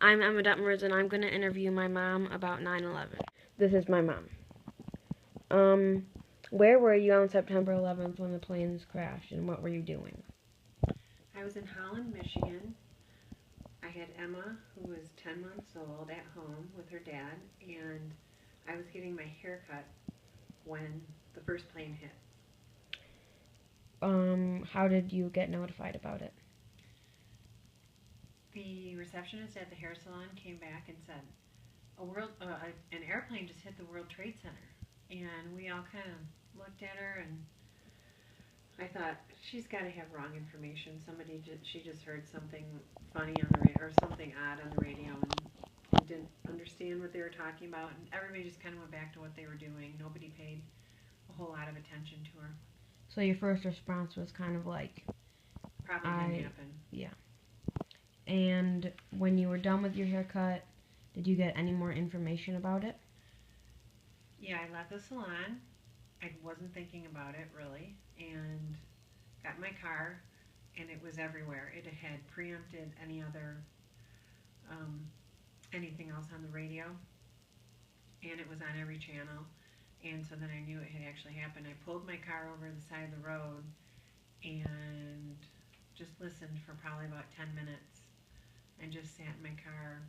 I'm Emma Dutmers, and I'm going to interview my mom about 9/11. This is my mom. Where were you on September 11th when the planes crashed, and what were you doing? I was in Holland, Michigan. I had Emma, who was 10 months old, at home with her dad, and I was getting my hair cut when the first plane hit. How did you get notified about it? The receptionist at the hair salon came back and said, an airplane just hit the World Trade Center. And we all kind of looked at her, and I thought, she's got to have wrong information. She just heard something funny on the radio, or something odd on the radio, and didn't understand what they were talking about. And everybody just kind of went back to what they were doing. Nobody paid a whole lot of attention to her. So your first response was kind of like, Probably didn't happen. Yeah. And when you were done with your haircut, did you get any more information about it? Yeah, I left the salon. I wasn't thinking about it really, and got in my car, and it was everywhere. It had preempted anything else on the radio, and it was on every channel. And so then I knew it had actually happened. I pulled my car over to the side of the road and just listened for probably about 10 minutes and just sat in my car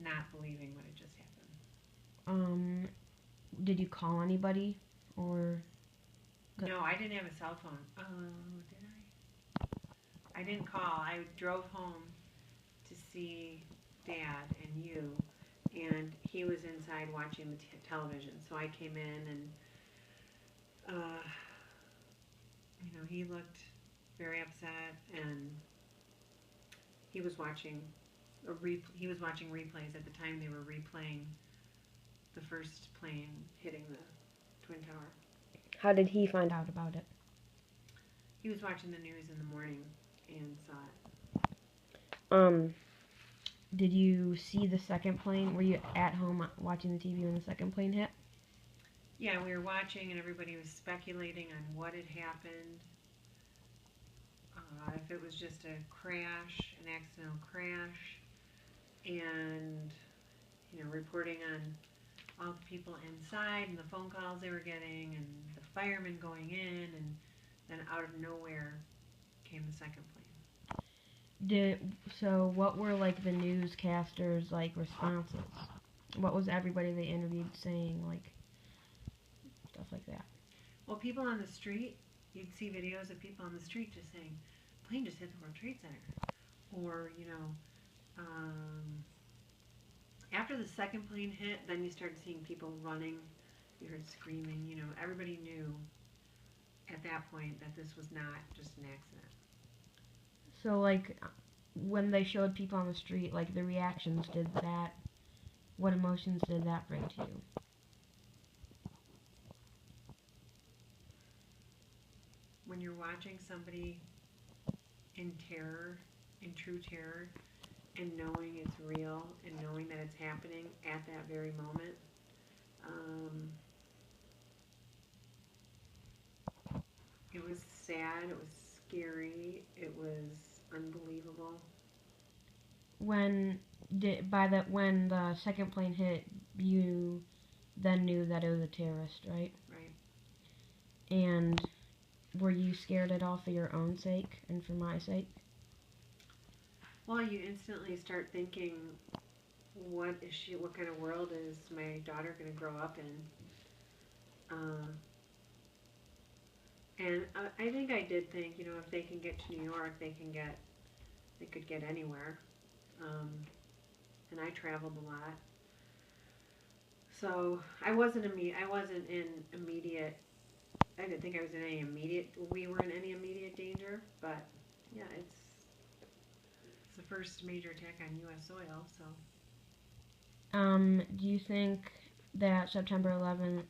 not believing what had just happened. Did you call anybody or? No, I didn't have a cell phone. Oh, did I? I didn't call. I drove home to see Dad and you, and he was inside watching the television. So I came in, and he looked very upset, and he was watching replays at the time. They were replaying the first plane hitting the Twin Tower. How did he find out about it? He was watching the news in the morning and saw it. Did you see the second plane? Were you at home watching the TV when the second plane hit? Yeah, we were watching, and everybody was speculating on what had happened. If it was just an accidental crash, and reporting on all the people inside and the phone calls they were getting, and the firemen going in, and then out of nowhere came the second plane. So what were like the newscasters like responses? What was everybody they interviewed saying, like stuff like that? Well, people on the street, you'd see videos of people on the street just saying, "Plane just hit the World Trade Center," or after the second plane hit, then you started seeing people running. You heard screaming. Everybody knew at that point that this was not just an accident. So, like, when they showed people on the street, like, the reactions, what emotions did that bring to you? When you're watching somebody in terror, in true terror, and knowing it's real, and knowing that it's happening at that very moment, it was sad, it was scary, it was unbelievable. When the second plane hit, you then knew that it was a terrorist, right? Right. And were you scared at all for your own sake and for my sake? Well, you instantly start thinking, what kind of world is my daughter going to grow up in? And I think I did think, if they can get to New York, they could get anywhere. And I traveled a lot, so I wasn't in immediate. I didn't think I was in any immediate. We were in any immediate danger, but yeah, it's the first major attack on U.S. soil. So. Do you think that September 11th?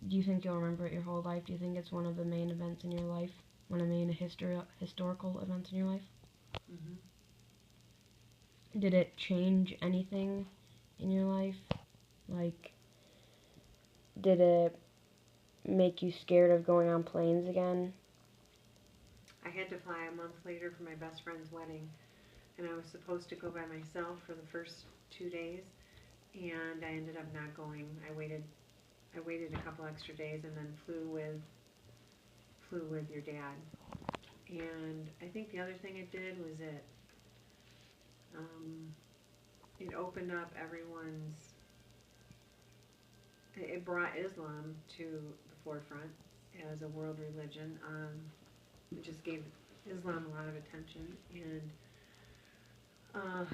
Do you think you'll remember it your whole life? Do you think it's one of the main events in your life? One of the main historical events in your life? Mm-hmm. Did it change anything in your life? Like, did it make you scared of going on planes again? I had to fly a month later for my best friend's wedding, and I was supposed to go by myself for the first 2 days, and I ended up not going. I waited a couple extra days and then flew with your dad. And I think the other thing it did was um, it opened up everyone's. It brought Islam to the forefront as a world religion. It just gave Islam a lot of attention, and uh,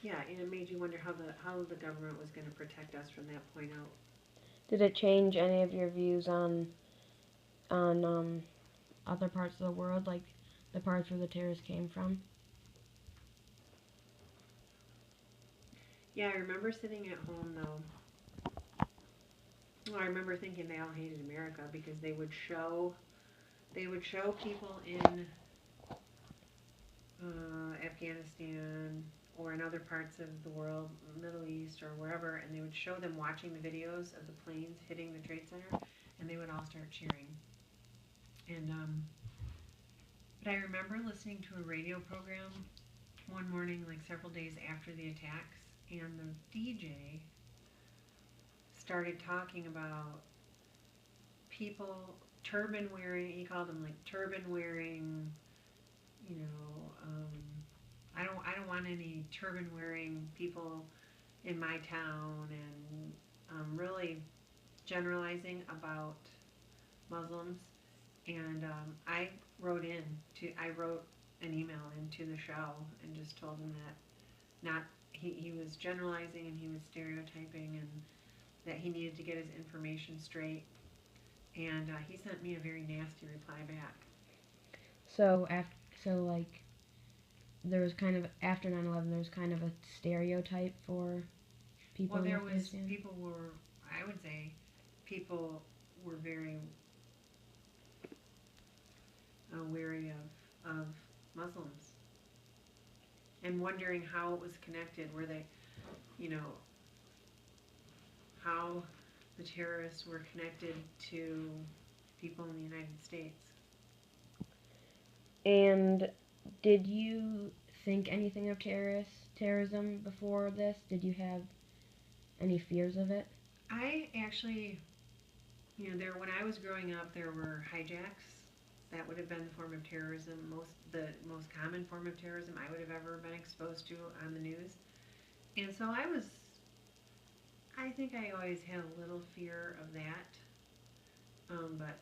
yeah, and it made you wonder how the government was going to protect us from that point out. Did it change any of your views on other parts of the world, like the parts where the terrorists came from? Yeah, I remember sitting at home though. Well, I remember thinking they all hated America because they would show people in Afghanistan or in other parts of the world, Middle East or wherever, and they would show them watching the videos of the planes hitting the Trade Center, and they would all start cheering. And but I remember listening to a radio program one morning, like several days after the attacks, and the DJ started talking about people turban wearing. He called them like turban wearing, you know. I don't want any turban wearing people in my town, and really generalizing about Muslims. And I wrote an email into the show and just told him that not he was generalizing and he was stereotyping, and that he needed to get his information straight. And he sent me a very nasty reply back. So like there was kind of after 9/11 there was kind of a stereotype for people Well, in there was Afghanistan. people were I would say people were very wary of Muslims and wondering how it was connected. Were they, you know, how the terrorists were connected to people in the United States. And did you think anything of terrorism before this? Did you have any fears of it? I actually, there when I was growing up, there were hijacks. That would have been the form of terrorism, the most common form of terrorism I would have ever been exposed to on the news. And so I think I always had a little fear of that, but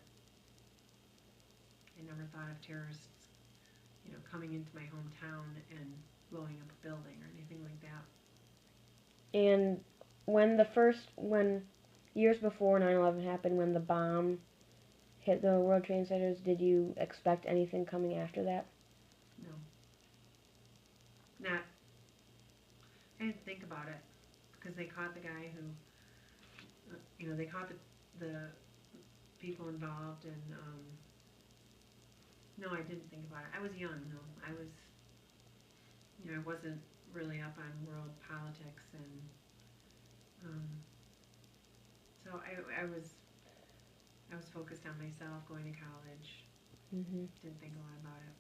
I never thought of terrorists, coming into my hometown and blowing up a building or anything like that. And when years before 9/11 happened, when the bomb hit the World Trade Centers, did you expect anything coming after that? No, not. I didn't think about it because they caught the guy who, they caught the people involved, and no, I didn't think about it. I was young, though. I wasn't really up on world politics, and um, so I was focused on myself, going to college. Hmm. Didn't think a lot about it.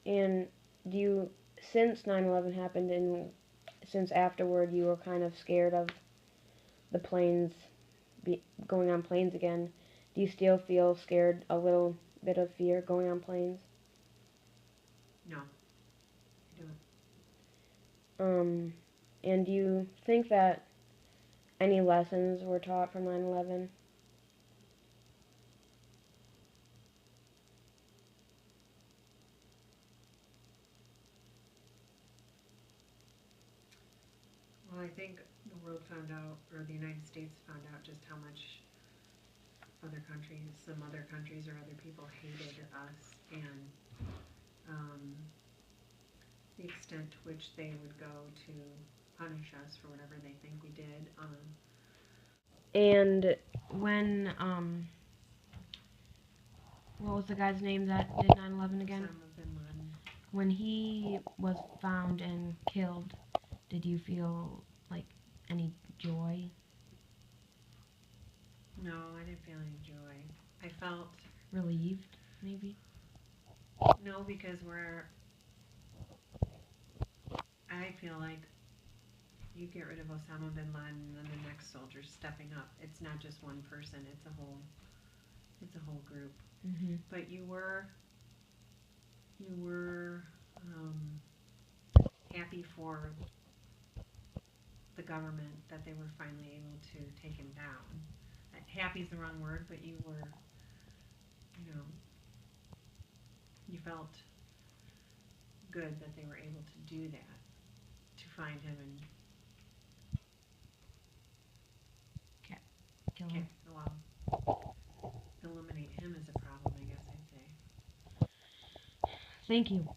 And do you, since 9/11 happened and since afterward you were kind of scared of the planes going on planes again, do you still feel scared, a little bit of fear going on planes? No, I don't. Um, and do you think that any lessons were taught from 9/11? Well, I think the world found out, or the United States found out, just how much some other countries or other people hated us, and um, the extent to which they would go to punish us for whatever they think we did. And when, what was the guy's name that did 9/11 again? Osama bin Laden. When he was found and killed, did you feel like any joy? No, I didn't feel any joy. I felt relieved, maybe? No, because I feel like you get rid of Osama bin Laden and then the next soldier's stepping up. It's not just one person, it's a whole group. Mm-hmm. But you were happy for the government that they were finally able to take him down. Happy is the wrong word, but you were, you know, you felt good that they were able to do that, to find him and Kill him. eliminate him as a problem, I guess I'd say. Thank you.